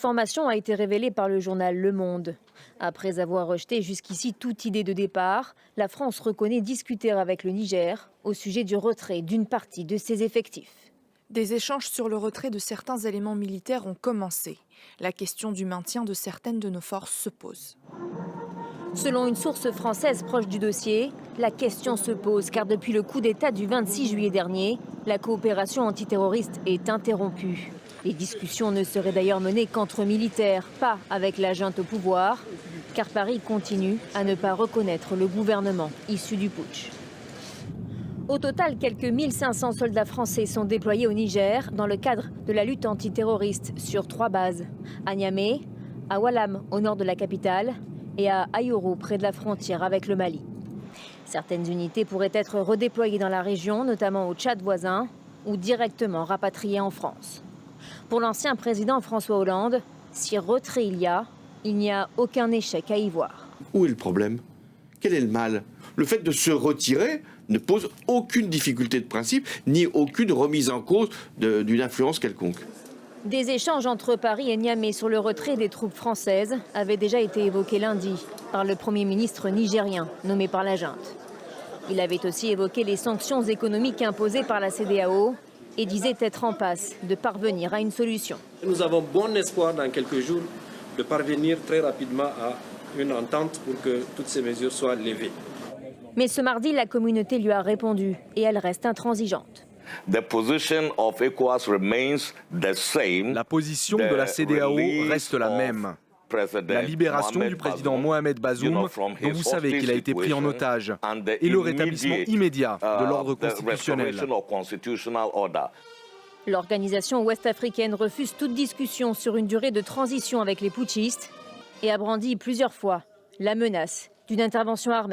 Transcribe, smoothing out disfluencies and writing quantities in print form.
formation a été révélée par le journal Le Monde. Après avoir rejeté jusqu'ici toute idée de départ, la France reconnaît discuter avec le Niger au sujet du retrait d'une partie de ses effectifs. Des échanges sur le retrait de certains éléments militaires ont commencé. La question du maintien de certaines de nos forces se pose. Selon une source française proche du dossier, la question se pose car depuis le coup d'État du 26 juillet dernier, la coopération antiterroriste est interrompue. Les discussions ne seraient d'ailleurs menées qu'entre militaires, pas avec la junte au pouvoir, car Paris continue à ne pas reconnaître le gouvernement issu du putsch. Au total, quelques 1500 soldats français sont déployés au Niger dans le cadre de la lutte antiterroriste sur 3 bases. À Niamey, à Oualam au nord de la capitale et à Ayoro près de la frontière avec le Mali. Certaines unités pourraient être redéployées dans la région, notamment au Tchad voisin, ou directement rapatriées en France. Pour l'ancien président François Hollande, si retrait il n'y a aucun échec à y voir. Où est le problème? Quel est le mal? Le fait de se retirer ne pose aucune difficulté de principe, ni aucune remise en cause d'une influence quelconque. Des échanges entre Paris et Niamey sur le retrait des troupes françaises avaient déjà été évoqués lundi par le Premier ministre nigérien, nommé par la junte. Il avait aussi évoqué les sanctions économiques imposées par la CEDEAO et disait être en passe de parvenir à une solution. Nous avons bon espoir dans quelques jours de parvenir très rapidement à une entente pour que toutes ces mesures soient levées. Mais ce mardi, la communauté lui a répondu et elle reste intransigeante. La position de la CEDEAO reste la même. La libération du président Mohamed Bazoum, dont vous savez qu'il a été pris en otage, et le rétablissement immédiat de l'ordre constitutionnel. L'organisation ouest-africaine refuse toute discussion sur une durée de transition avec les putschistes et a brandi plusieurs fois la menace d'une intervention armée.